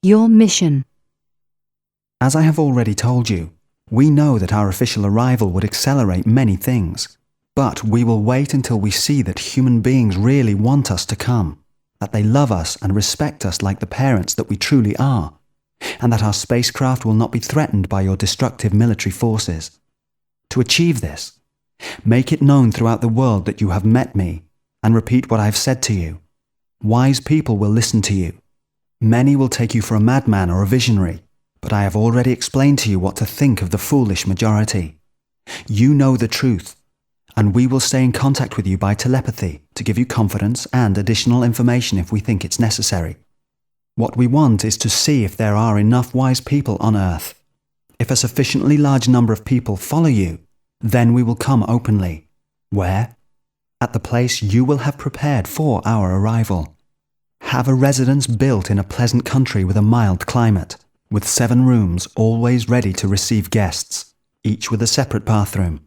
Your mission. As I have already told you, we know that our official arrival would accelerate many things, but we will wait until we see that human beings really want us to come, that they love us and respect us like the parents that we truly are, and that our spacecraft will not be threatened by your destructive military forces. To achieve this, make it known throughout the world that you have met me, and repeat what I have said to you. Wise people will listen to you. Many will take you for a madman or a visionary, but I have already explained to you what to think of the foolish majority. You know the truth, and we will stay in contact with you by telepathy to give you confidence and additional information if we think it's necessary. What we want is to see if there are enough wise people on Earth. If a sufficiently large number of people follow you, then we will come openly. Where? At the place you will have prepared for our arrival. Have a residence built in a pleasant country with a mild climate, with 7 rooms always ready to receive guests, each with a separate bathroom,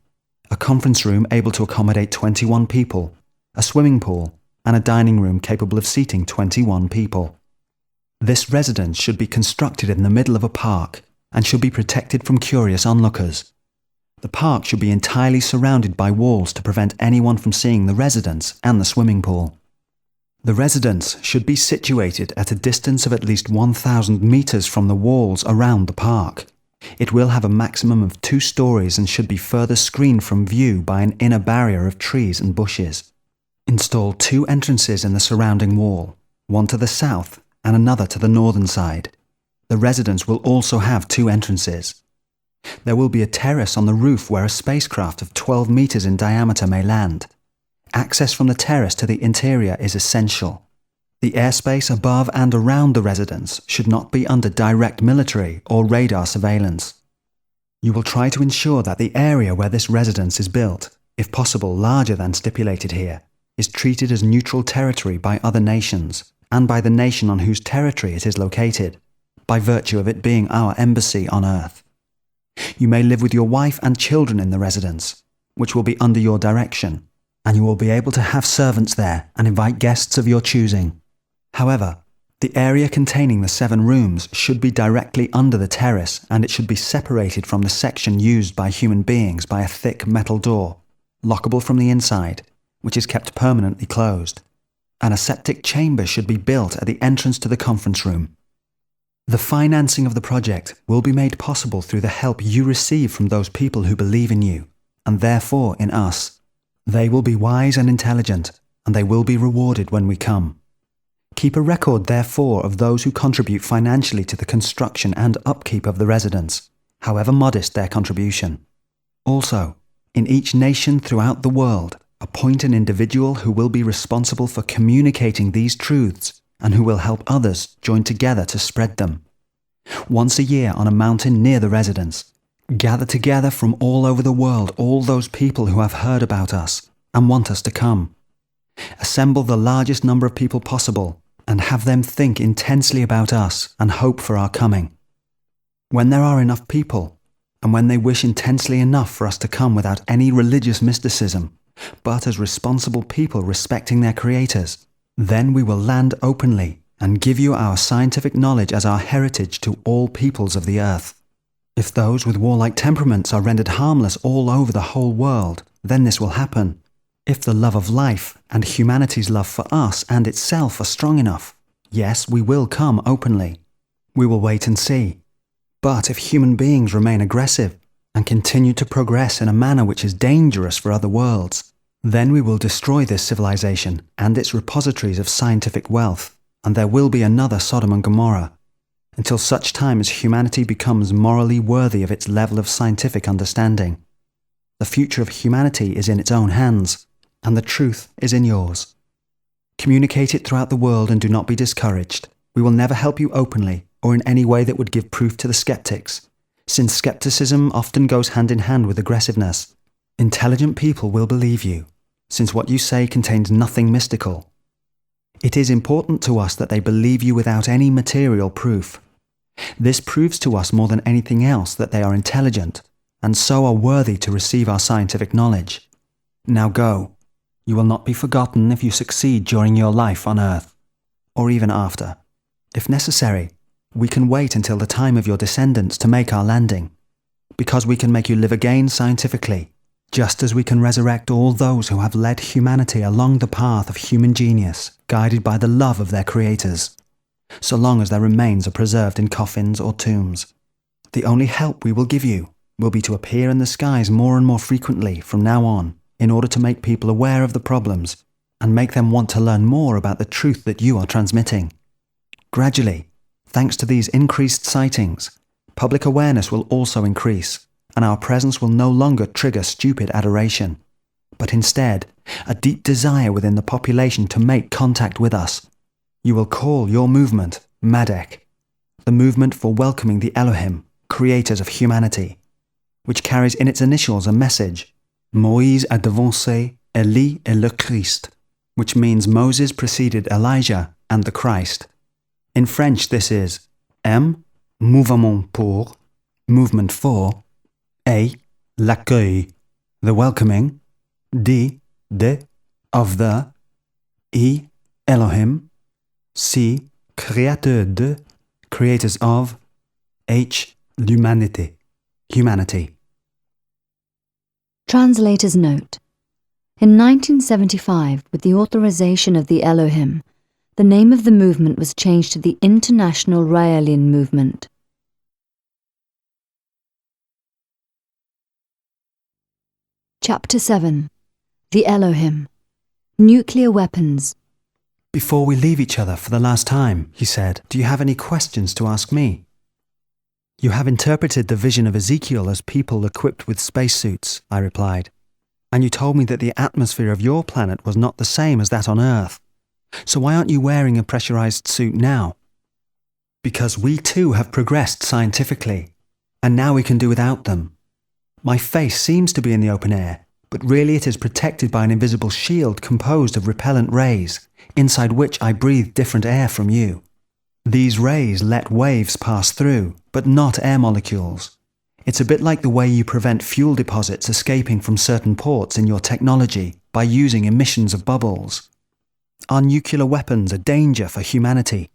a conference room able to accommodate 21 people, a swimming pool, and a dining room capable of seating 21 people. This residence should be constructed in the middle of a park and should be protected from curious onlookers. The park should be entirely surrounded by walls to prevent anyone from seeing the residence and the swimming pool. The residence should be situated at a distance of at least 1,000 meters from the walls around the park. It will have a maximum of 2 stories and should be further screened from view by an inner barrier of trees and bushes. Install 2 entrances in the surrounding wall, one to the south and another to the northern side. The residence will also have 2 entrances. There will be a terrace on the roof where a spacecraft of 12 meters in diameter may land. Access from the terrace to the interior is essential. The airspace above and around the residence should not be under direct military or radar surveillance. You will try to ensure that the area where this residence is built, if possible larger than stipulated here, is treated as neutral territory by other nations and by the nation on whose territory it is located, by virtue of it being our embassy on Earth. You may live with your wife and children in the residence, which will be under your direction, and you will be able to have servants there and invite guests of your choosing. However, the area containing the 7 rooms should be directly under the terrace, and it should be separated from the section used by human beings by a thick metal door, lockable from the inside, which is kept permanently closed. An aseptic chamber should be built at the entrance to the conference room. The financing of the project will be made possible through the help you receive from those people who believe in you, and therefore in us. They will be wise and intelligent, and they will be rewarded when we come. Keep a record, therefore, of those who contribute financially to the construction and upkeep of the residence, however modest their contribution. Also, in each nation throughout the world, appoint an individual who will be responsible for communicating these truths and who will help others join together to spread them. Once a year on a mountain near the residence, gather together from all over the world all those people who have heard about us and want us to come. Assemble the largest number of people possible and have them think intensely about us and hope for our coming. When there are enough people, and when they wish intensely enough for us to come without any religious mysticism, but as responsible people respecting their creators, then we will land openly and give you our scientific knowledge as our heritage to all peoples of the earth. If those with warlike temperaments are rendered harmless all over the whole world, then this will happen. If the love of life and humanity's love for us and itself are strong enough, yes, we will come openly. We will wait and see. But if human beings remain aggressive and continue to progress in a manner which is dangerous for other worlds, then we will destroy this civilization and its repositories of scientific wealth, and there will be another Sodom and Gomorrah, until such time as humanity becomes morally worthy of its level of scientific understanding. The future of humanity is in its own hands, and the truth is in yours. Communicate it throughout the world and do not be discouraged. We will never help you openly or in any way that would give proof to the skeptics, since skepticism often goes hand in hand with aggressiveness. Intelligent people will believe you, since what you say contains nothing mystical. It is important to us that they believe you without any material proof. This proves to us more than anything else that they are intelligent, and so are worthy to receive our scientific knowledge. Now go. You will not be forgotten if you succeed during your life on Earth, or even after. If necessary, We can wait until the time of your descendants to make our landing, because we can make you live again scientifically, just as we can resurrect all those who have led humanity along the path of human genius, guided by the love of their creators, so long as their remains are preserved in coffins or tombs. The only help we will give you will be to appear in the skies more and more frequently from now on, in order to make people aware of the problems and make them want to learn more about the truth that you are transmitting. Gradually, thanks to these increased sightings, public awareness will also increase, and our presence will no longer trigger stupid adoration, but instead a deep desire within the population to make contact with us. You will call your movement Madek, the movement for welcoming the Elohim, creators of humanity, which carries in its initials a message, Moïse a devancé Élie et le Christ, which means Moses preceded Elijah and the Christ. In French this is M, mouvement pour, movement for, A, l'accueil, the welcoming, D, de, of the, E, Elohim, C, créateur de, creators of, H, l'humanité, humanity. Translator's note. In 1975, with the authorization of the Elohim, the name of the movement was changed to the International Raelian Movement. Chapter 7. The Elohim. Nuclear Weapons. Before we leave each other for the last time, he said, do you have any questions to ask me? You have interpreted the vision of Ezekiel as people equipped with spacesuits, I replied. And you told me that the atmosphere of your planet was not the same as that on Earth. So why aren't you wearing a pressurized suit now? Because we too have progressed scientifically, and now we can do without them. My face seems to be in the open air, but really it is protected by an invisible shield composed of repellent rays, inside which I breathe different air from you. These rays let waves pass through, but not air molecules. It's a bit like the way you prevent fuel deposits escaping from certain ports in your technology by using emissions of bubbles. Are nuclear weapons a danger for humanity?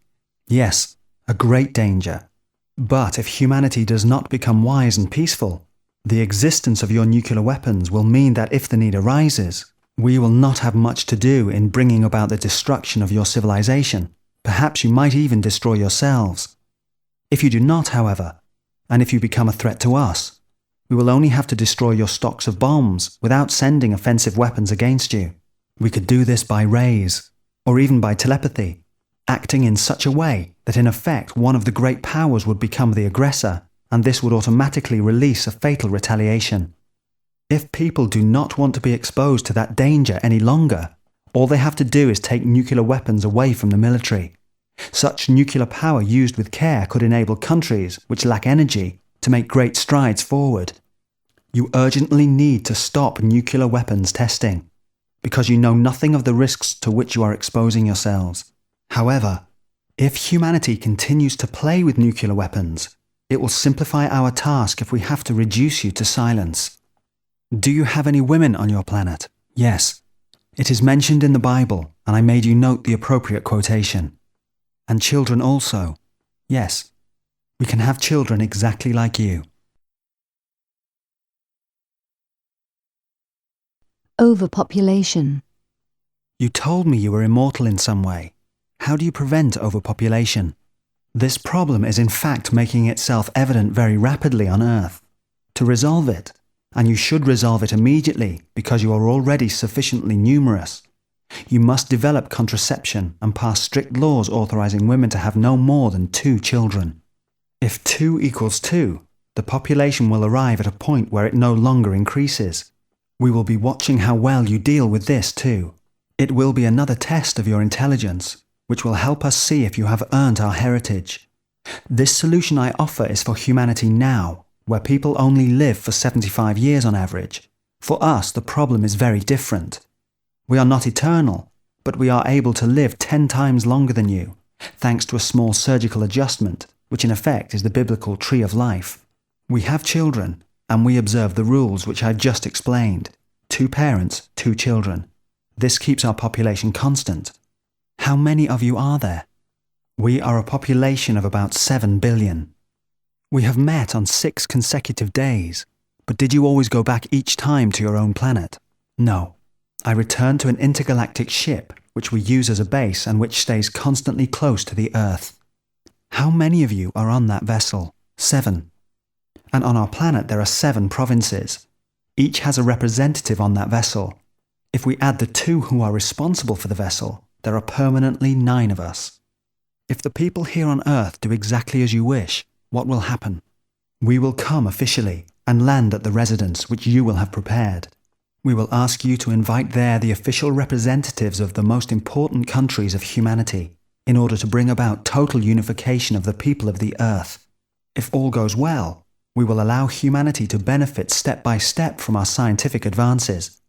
Yes, a great danger. But if humanity does not become wise and peaceful, the existence of your nuclear weapons will mean that if the need arises, we will not have much to do in bringing about the destruction of your civilization. Perhaps you might even destroy yourselves. If you do not, however, and if you become a threat to us, we will only have to destroy your stocks of bombs without sending offensive weapons against you. We could do this by rays, or even by telepathy, acting in such a way that in effect one of the great powers would become the aggressor, and this would automatically release a fatal retaliation. If people do not want to be exposed to that danger any longer, all they have to do is take nuclear weapons away from the military. Such nuclear power used with care could enable countries which lack energy to make great strides forward. You urgently need to stop nuclear weapons testing, because you know nothing of the risks to which you are exposing yourselves. However, if humanity continues to play with nuclear weapons, it will simplify our task if we have to reduce you to silence. Do you have any women on your planet? Yes. It is mentioned in the Bible, and I made you note the appropriate quotation. And children also. Yes, we can have children exactly like you. Overpopulation. You told me you were immortal in some way. How do you prevent overpopulation? This problem is in fact making itself evident very rapidly on Earth. To resolve it, and you should resolve it immediately because you are already sufficiently numerous, you must develop contraception and pass strict laws authorizing women to have no more than 2 children. If 2 equals 2, the population will arrive at a point where it no longer increases. We will be watching how well you deal with this too. It will be another test of your intelligence, which will help us see if you have earned our heritage. This solution I offer is for humanity now, where people only live for 75 years on average. For us, the problem is very different. We are not eternal, but we are able to live 10 times longer than you, thanks to a small surgical adjustment, which in effect is the biblical tree of life. We have children, and we observe the rules which I've just explained. 2 parents, 2 children. This keeps our population constant. How many of you are there? We are a population of about 7 billion. We have met on 6 consecutive days, but did you always go back each time to your own planet? No. I returned to an intergalactic ship, which we use as a base and which stays constantly close to the Earth. How many of you are on that vessel? 7. And on our planet there are 7 provinces. Each has a representative on that vessel. If we add the 2 who are responsible for the vessel, there are permanently 9 of us. If the people here on Earth do exactly as you wish, what will happen? We will come officially and land at the residence which you will have prepared. We will ask you to invite there the official representatives of the most important countries of humanity in order to bring about total unification of the people of the Earth. If all goes well, we will allow humanity to benefit step by step from our scientific advances.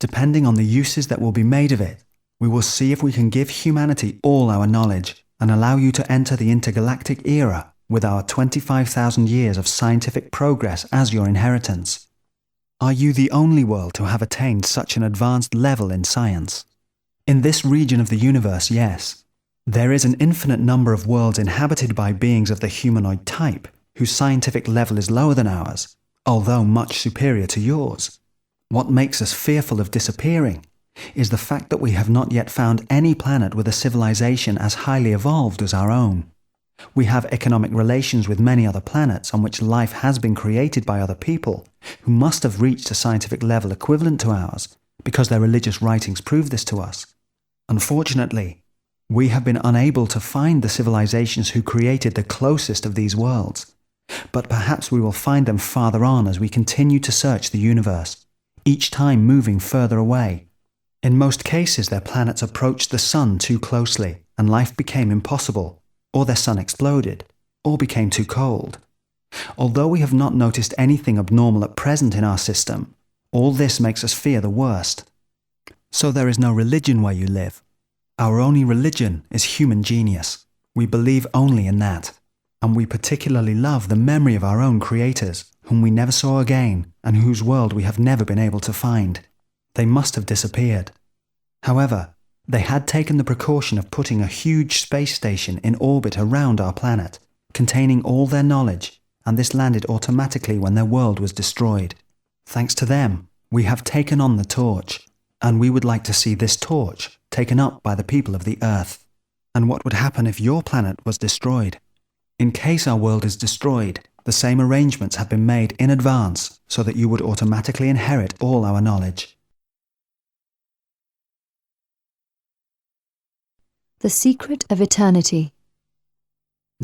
Depending on the uses that will be made of it, we will see if we can give humanity all our knowledge and allow you to enter the intergalactic era with our 25,000 years of scientific progress as your inheritance. Are you the only world to have attained such an advanced level in science? In this region of the universe, yes. There is an infinite number of worlds inhabited by beings of the humanoid type, whose scientific level is lower than ours, although much superior to yours. What makes us fearful of disappearing is the fact that we have not yet found any planet with a civilization as highly evolved as our own. We have economic relations with many other planets on which life has been created by other people who must have reached a scientific level equivalent to ours because their religious writings prove this to us. Unfortunately, we have been unable to find the civilizations who created the closest of these worlds, but perhaps we will find them farther on as we continue to search the universe, each time moving further away. In most cases, their planets approached the sun too closely, and life became impossible, or their sun exploded, or became too cold. Although we have not noticed anything abnormal at present in our system, all this makes us fear the worst. So there is no religion where you live. Our only religion is human genius. We believe only in that, and we particularly love the memory of our own creators, whom we never saw again, and whose world we have never been able to find. They must have disappeared. However, they had taken the precaution of putting a huge space station in orbit around our planet, containing all their knowledge, and this landed automatically when their world was destroyed. Thanks to them, we have taken on the torch, and we would like to see this torch taken up by the people of the Earth. And what would happen if your planet was destroyed? In case our world is destroyed, the same arrangements have been made in advance so that you would automatically inherit all our knowledge. The Secret of Eternity.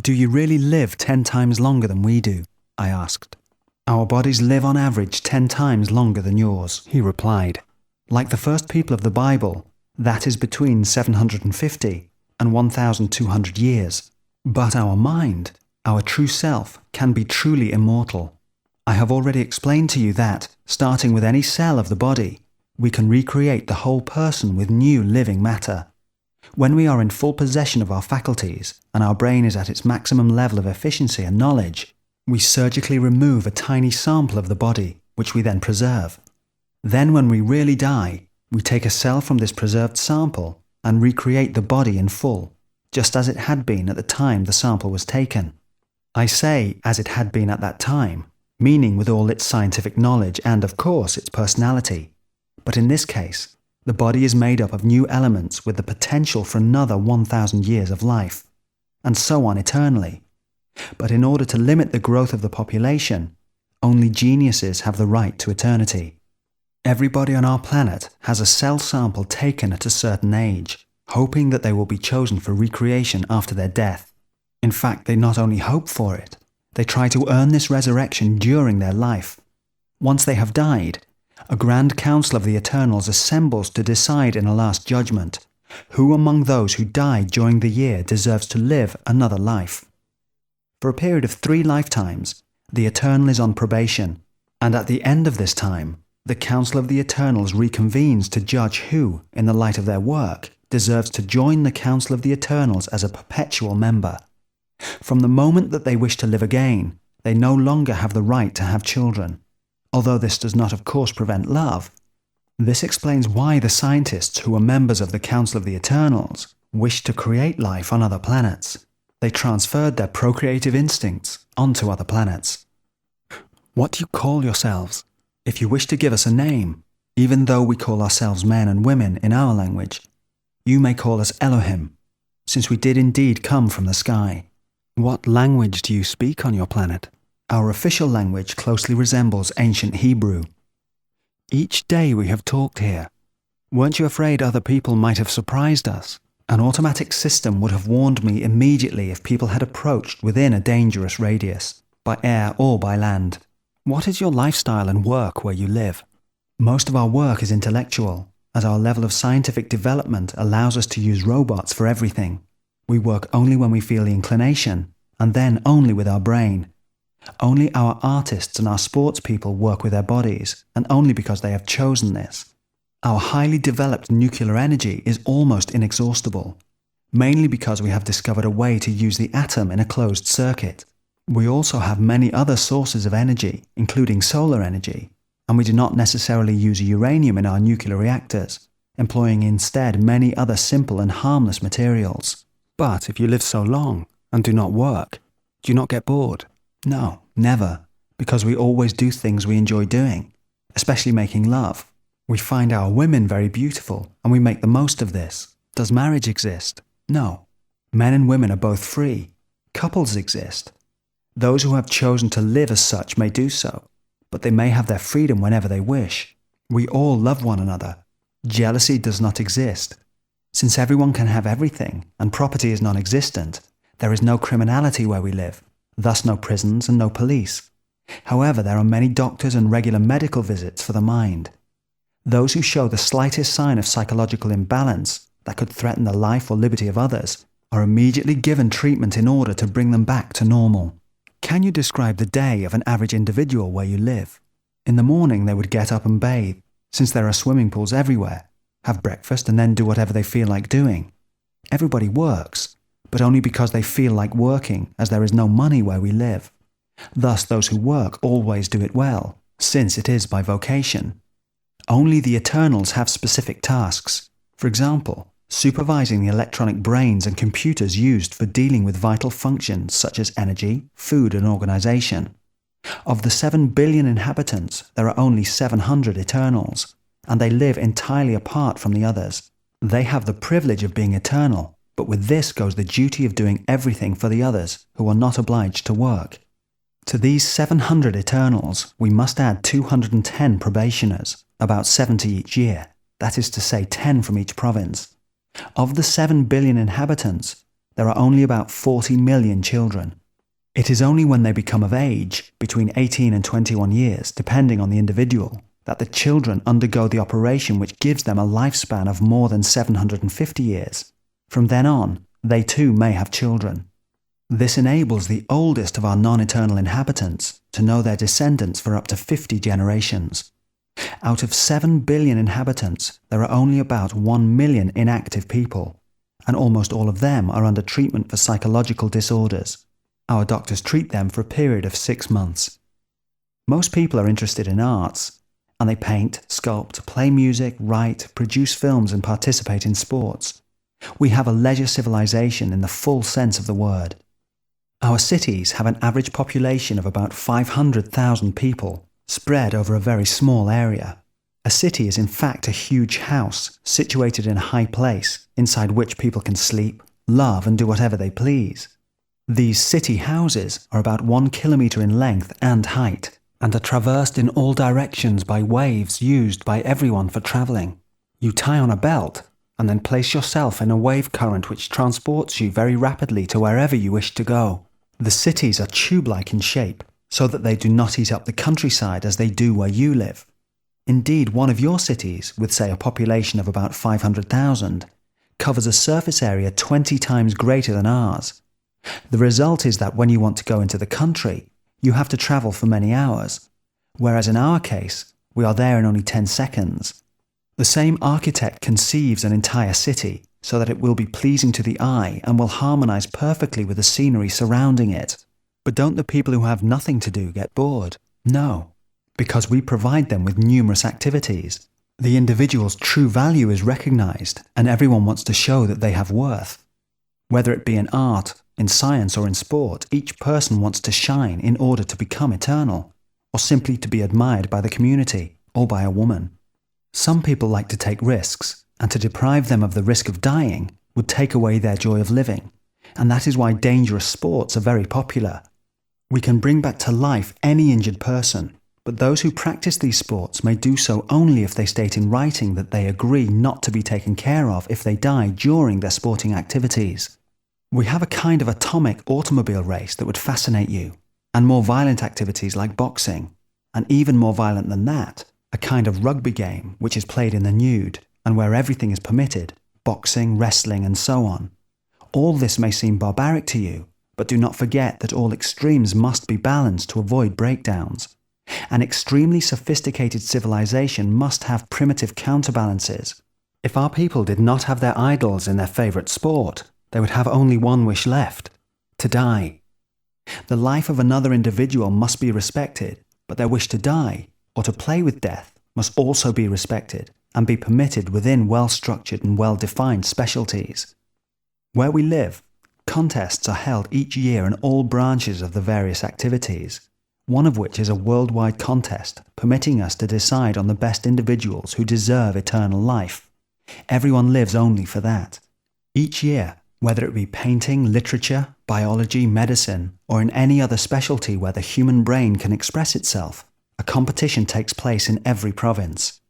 Do you really live 10 times longer than we do? I asked. Our bodies live on average 10 times longer than yours, he replied. Like the first people of the Bible, that is between 750 and 1,200 years. But our mind, our true self, can be truly immortal. I have already explained to you that, starting with any cell of the body, we can recreate the whole person with new living matter. When we are in full possession of our faculties, and our brain is at its maximum level of efficiency and knowledge, we surgically remove a tiny sample of the body, which we then preserve. Then when we really die, we take a cell from this preserved sample and recreate the body in full, just as it had been at the time the sample was taken. I say as it had been at that time, meaning with all its scientific knowledge and, of course, its personality. But in this case, the body is made up of new elements with the potential for another 1,000 years of life, and so on eternally. But in order to limit the growth of the population, only geniuses have the right to eternity. Everybody on our planet has a cell sample taken at a certain age, hoping that they will be chosen for recreation after their death. In fact, they not only hope for it, they try to earn this resurrection during their life. Once they have died, a grand council of the Eternals assembles to decide in a last judgment who among those who died during the year deserves to live another life. For a period of 3 lifetimes, the Eternal is on probation, and at the end of this time, the Council of the Eternals reconvenes to judge who, in the light of their work, deserves to join the Council of the Eternals as a perpetual member. From the moment that they wish to live again, they no longer have the right to have children. Although this does not of course prevent love, this explains why the scientists who are members of the Council of the Eternals wish to create life on other planets, They transferred their procreative instincts onto other planets. What do you call yourselves? If you wish to give us a name, even though we call ourselves men and women in our language, you may call us Elohim, since we did indeed come from the sky. What language do you speak on your planet? Our official language closely resembles ancient Hebrew. Each day we have talked here. Weren't you afraid other people might have surprised us? An automatic system would have warned me immediately if people had approached within a dangerous radius, by air or by land. What is your lifestyle and work where you live? Most of our work is intellectual, as our level of scientific development allows us to use robots for everything. We work only when we feel the inclination, and then only with our brain. Only our artists and our sports people work with their bodies, and only because they have chosen this. Our highly developed nuclear energy is almost inexhaustible, mainly because we have discovered a way to use the atom in a closed circuit. We also have many other sources of energy, including solar energy, and we do not necessarily use uranium in our nuclear reactors, employing instead many other simple and harmless materials. But if you live so long and do not work, do you not get bored? No, never, because we always do things we enjoy doing, especially making love. We find our women very beautiful, and we make the most of this. Does marriage exist? No. Men and women are both free. Couples exist. Those who have chosen to live as such may do so, but they may have their freedom whenever they wish. We all love one another. Jealousy does not exist. Since everyone can have everything, and property is non-existent, there is no criminality where we live, thus no prisons and no police. However, there are many doctors and regular medical visits for the mind. Those who show the slightest sign of psychological imbalance that could threaten the life or liberty of others are immediately given treatment in order to bring them back to normal. Can you describe the day of an average individual where you live? In the morning they would get up and bathe, since there are swimming pools everywhere, have breakfast and then do whatever they feel like doing. Everybody works, but only because they feel like working, as there is no money where we live. Thus those who work always do it well, since it is by vocation. Only the Eternals have specific tasks. For example, supervising the electronic brains and computers used for dealing with vital functions such as energy, food and organization. Of the 7 billion inhabitants, there are only 700 Eternals, and they live entirely apart from the others. They have the privilege of being eternal, but with this goes the duty of doing everything for the others who are not obliged to work. To these 700 Eternals, we must add 210 probationers, about 70 each year, that is to say 10 from each province. Of the 7 billion inhabitants, there are only about 40 million children. It is only when they become of age, between 18 and 21 years, depending on the individual, that the children undergo the operation which gives them a lifespan of more than 750 years. From then on, they too may have children. This enables the oldest of our non-eternal inhabitants to know their descendants for up to 50 generations. Out of 7 billion inhabitants, there are only about 1 million inactive people, and almost all of them are under treatment for psychological disorders. Our doctors treat them for a period of 6 months. Most people are interested in arts, and they paint, sculpt, play music, write, produce films and participate in sports. We have a leisure civilization in the full sense of the word. Our cities have an average population of about 500,000 people, spread over a very small area. A city is in fact a huge house situated in a high place, inside which people can sleep, love and do whatever they please. These city houses are about 1 kilometre in length and height, and are traversed in all directions by waves used by everyone for travelling. You tie on a belt, and then place yourself in a wave current which transports you very rapidly to wherever you wish to go. The cities are tube-like in shape, so that they do not eat up the countryside as they do where you live. Indeed, one of your cities, with say a population of about 500,000, covers a surface area 20 times greater than ours. The result is that when you want to go into the country, you have to travel for many hours, whereas in our case, we are there in only 10 seconds. The same architect conceives an entire city so that it will be pleasing to the eye and will harmonize perfectly with the scenery surrounding it. But don't the people who have nothing to do get bored? No, because we provide them with numerous activities. The individual's true value is recognized, and everyone wants to show that they have worth. Whether it be in art, in science or in sport, each person wants to shine in order to become eternal, or simply to be admired by the community or by a woman. Some people like to take risks, and to deprive them of the risk of dying would take away their joy of living, and that is why dangerous sports are very popular. We can bring back to life any injured person, but those who practice these sports may do so only if they state in writing that they agree not to be taken care of if they die during their sporting activities. We have a kind of atomic automobile race that would fascinate you, and more violent activities like boxing, and even more violent than that, a kind of rugby game which is played in the nude, and where everything is permitted, boxing, wrestling, and so on. All this may seem barbaric to you, but do not forget that all extremes must be balanced to avoid breakdowns. An extremely sophisticated civilization must have primitive counterbalances. If our people did not have their idols in their favourite sport, they would have only one wish left: to die. The life of another individual must be respected, but their wish to die, or to play with death, must also be respected and be permitted within well-structured and well-defined specialties. Where we live, contests are held each year in all branches of the various activities, one of which is a worldwide contest permitting us to decide on the best individuals who deserve eternal life. Everyone lives only for that. Each year, whether it be painting, literature, biology, medicine, or in any other specialty where the human brain can express itself, a competition takes place in every province.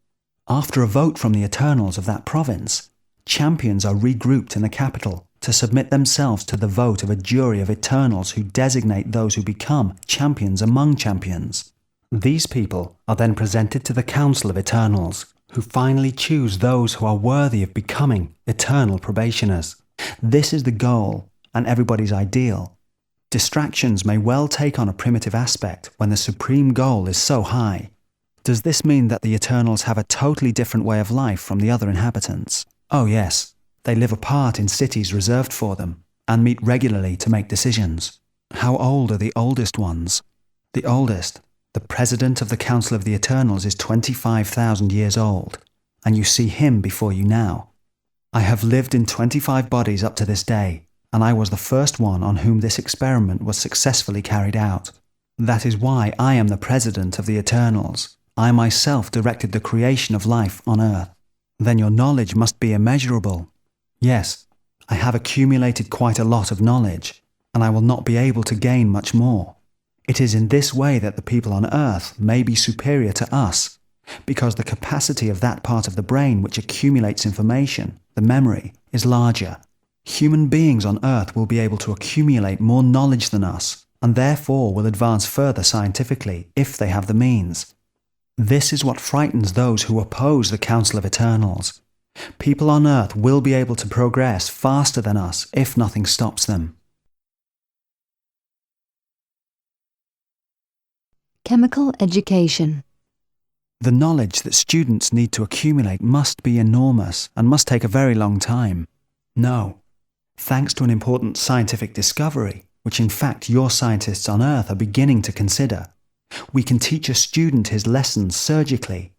After a vote from the Eternals of that province, champions are regrouped in the capital to submit themselves to the vote of a jury of Eternals who designate those who become champions among champions. These people are then presented to the Council of Eternals, who finally choose those who are worthy of becoming eternal probationers. This is the goal, and everybody's ideal. Distractions may well take on a primitive aspect when the supreme goal is so high. Does this mean that the Eternals have a totally different way of life from the other inhabitants? Oh yes, they live apart in cities reserved for them, and meet regularly to make decisions. How old are the oldest ones? The oldest, the President of the Council of the Eternals, is 25,000 years old, and you see him before you now. I have lived in 25 bodies up to this day, and I was the first one on whom this experiment was successfully carried out. That is why I am the President of the Eternals. I myself directed the creation of life on Earth. Then your knowledge must be immeasurable. Yes, I have accumulated quite a lot of knowledge, and I will not be able to gain much more. It is in this way that the people on Earth may be superior to us, because the capacity of that part of the brain which accumulates information, the memory, is larger. Human beings on Earth will be able to accumulate more knowledge than us, and therefore will advance further scientifically if they have the means. This is what frightens those who oppose the Council of Eternals. People on Earth will be able to progress faster than us if nothing stops them. Chemical education. The knowledge that students need to accumulate must be enormous and must take a very long time. No. Thanks to an important scientific discovery, which in fact your scientists on Earth are beginning to consider, we can teach a student his lessons surgically.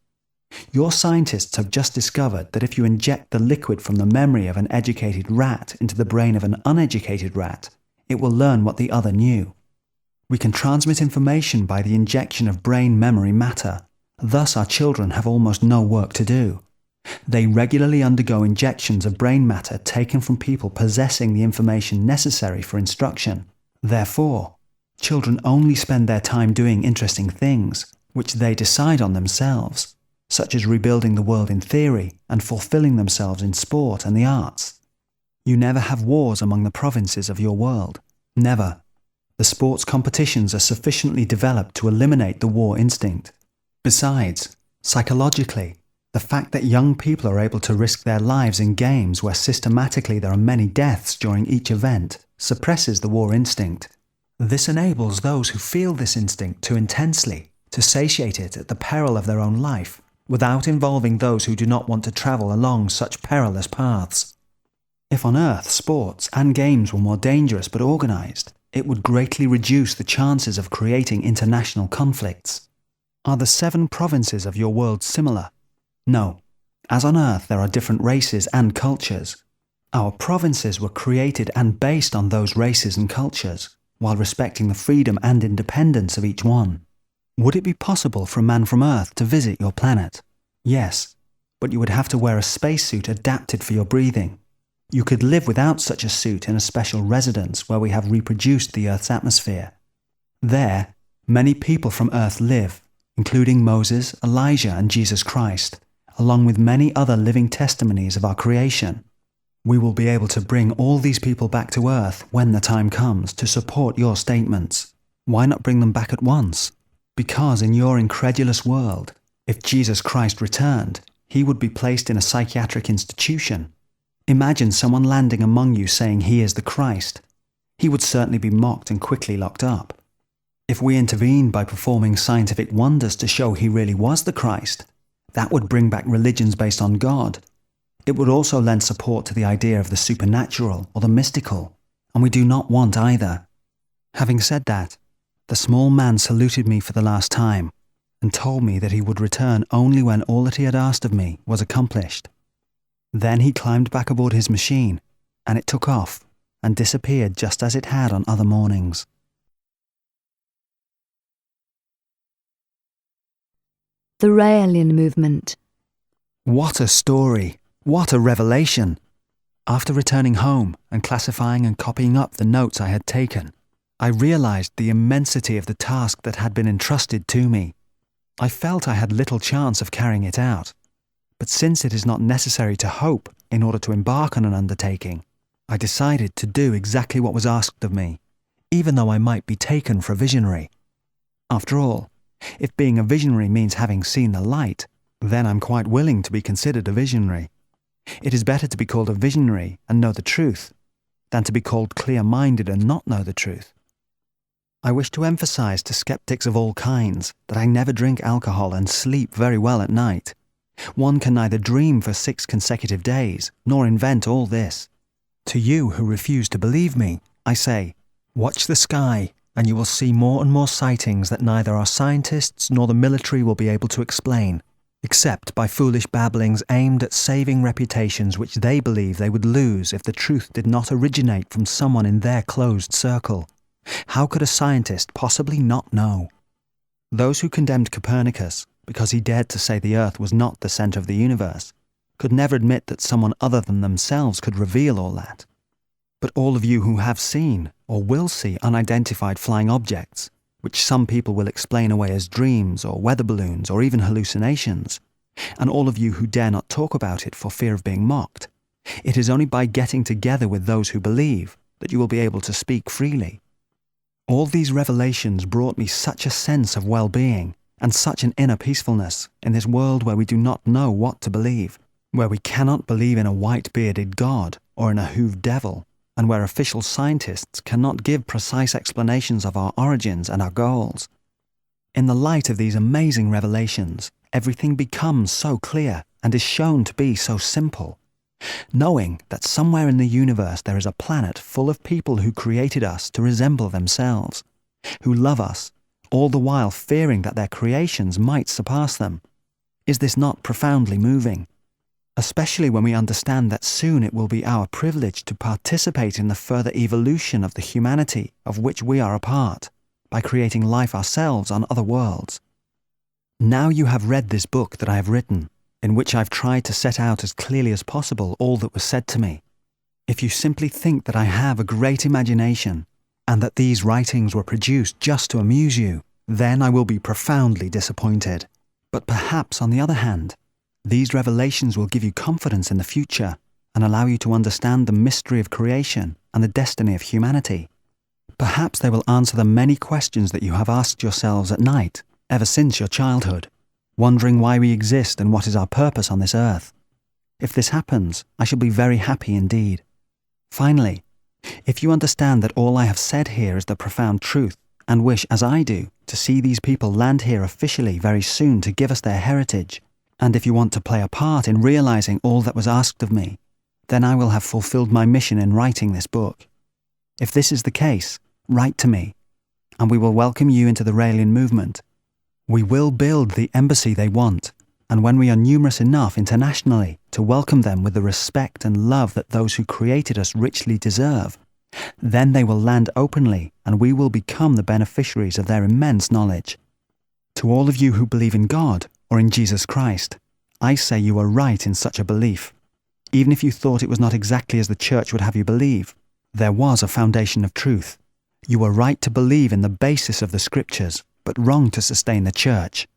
Your scientists have just discovered that if you inject the liquid from the memory of an educated rat into the brain of an uneducated rat, it will learn what the other knew. We can transmit information by the injection of brain memory matter. Thus our children have almost no work to do. They regularly undergo injections of brain matter taken from people possessing the information necessary for instruction. Therefore, children only spend their time doing interesting things, which they decide on themselves, such as rebuilding the world in theory and fulfilling themselves in sport and the arts. You never have wars among the provinces of your world. Never. The sports competitions are sufficiently developed to eliminate the war instinct. Besides, psychologically, the fact that young people are able to risk their lives in games where systematically there are many deaths during each event suppresses the war instinct. This enables those who feel this instinct too intensely to satiate it at the peril of their own life, without involving those who do not want to travel along such perilous paths. If on Earth sports and games were more dangerous but organized, it would greatly reduce the chances of creating international conflicts. Are the 7 provinces of your world similar? No. As on Earth there are different races and cultures. Our provinces were created and based on those races and cultures, while respecting the freedom and independence of each one. Would it be possible for a man from Earth to visit your planet? Yes, but you would have to wear a spacesuit adapted for your breathing. You could live without such a suit in a special residence where we have reproduced the Earth's atmosphere. There, many people from Earth live, including Moses, Elijah, and Jesus Christ, along with many other living testimonies of our creation. We will be able to bring all these people back to Earth when the time comes to support your statements. Why not bring them back at once? Because in your incredulous world, if Jesus Christ returned, he would be placed in a psychiatric institution. Imagine someone landing among you saying he is the Christ. He would certainly be mocked and quickly locked up. If we intervened by performing scientific wonders to show he really was the Christ, that would bring back religions based on God. It would also lend support to the idea of the supernatural or the mystical, and we do not want either. Having said that, the small man saluted me for the last time and told me that he would return only when all that he had asked of me was accomplished. Then he climbed back aboard his machine, and it took off and disappeared just as it had on other mornings. The Raelian movement. What a story! What a revelation! After returning home and classifying and copying up the notes I had taken, I realized the immensity of the task that had been entrusted to me. I felt I had little chance of carrying it out. But since it is not necessary to hope in order to embark on an undertaking, I decided to do exactly what was asked of me, even though I might be taken for a visionary. After all, if being a visionary means having seen the light, then I'm quite willing to be considered a visionary. It is better to be called a visionary and know the truth, than to be called clear-minded and not know the truth. I wish to emphasize to skeptics of all kinds that I never drink alcohol and sleep very well at night. One can neither dream for 6 consecutive days, nor invent all this. To you who refuse to believe me, I say, watch the sky, and you will see more and more sightings that neither our scientists nor the military will be able to explain, except by foolish babblings aimed at saving reputations which they believe they would lose if the truth did not originate from someone in their closed circle. How could a scientist possibly not know? Those who condemned Copernicus, because he dared to say the Earth was not the centre of the universe, could never admit that someone other than themselves could reveal all that. But all of you who have seen, or will see, unidentified flying objects, which some people will explain away as dreams or weather balloons or even hallucinations, and all of you who dare not talk about it for fear of being mocked, it is only by getting together with those who believe that you will be able to speak freely. All these revelations brought me such a sense of well-being and such an inner peacefulness in this world where we do not know what to believe, where we cannot believe in a white-bearded God or in a hooved devil, and where official scientists cannot give precise explanations of our origins and our goals. In the light of these amazing revelations, everything becomes so clear and is shown to be so simple. Knowing that somewhere in the universe there is a planet full of people who created us to resemble themselves, who love us, all the while fearing that their creations might surpass them. Is this not profoundly moving? Especially when we understand that soon it will be our privilege to participate in the further evolution of the humanity of which we are a part, by creating life ourselves on other worlds. Now you have read this book that I have written, in which I've tried to set out as clearly as possible all that was said to me. If you simply think that I have a great imagination, and that these writings were produced just to amuse you, then I will be profoundly disappointed. But perhaps, on the other hand, these revelations will give you confidence in the future and allow you to understand the mystery of creation and the destiny of humanity. Perhaps they will answer the many questions that you have asked yourselves at night ever since your childhood, wondering why we exist and what is our purpose on this earth. If this happens, I shall be very happy indeed. Finally, if you understand that all I have said here is the profound truth, and wish, as I do, to see these people land here officially very soon to give us their heritage, and if you want to play a part in realizing all that was asked of me, then I will have fulfilled my mission in writing this book. If this is the case, write to me, and we will welcome you into the Raelian movement. We will build the embassy they want, And when we are numerous enough internationally to welcome them with the respect and love that those who created us richly deserve, then they will land openly and we will become the beneficiaries of their immense knowledge. To all of you who believe in God or in Jesus Christ, I say you are right in such a belief. Even if you thought it was not exactly as the church would have you believe, there was a foundation of truth. You were right to believe in the basis of the scriptures, but wrong to sustain the church.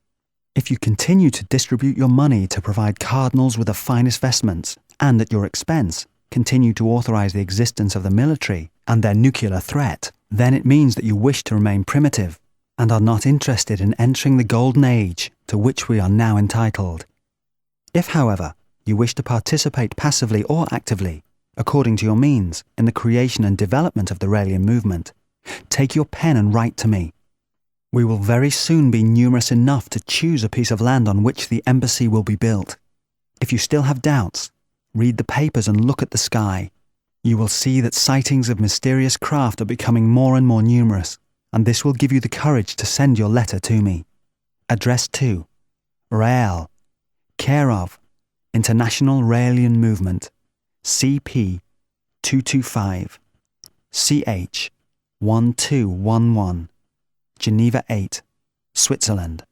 If you continue to distribute your money to provide cardinals with the finest vestments, and at your expense continue to authorize the existence of the military and their nuclear threat, then it means that you wish to remain primitive and are not interested in entering the golden age to which we are now entitled. If, however, you wish to participate passively or actively, according to your means, in the creation and development of the Raelian movement, take your pen and write to me. We will very soon be numerous enough to choose a piece of land on which the embassy will be built. If you still have doubts, read the papers and look at the sky. You will see that sightings of mysterious craft are becoming more and more numerous, and this will give you the courage to send your letter to me. Addressed to Rael, care of International Raelian Movement, CP 225, CH 1211, Geneva 8, Switzerland.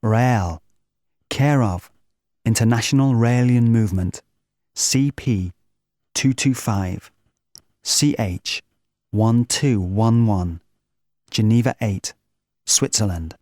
Rael, care of International Raelian Movement, CP 225, CH 1211, Geneva 8, Switzerland.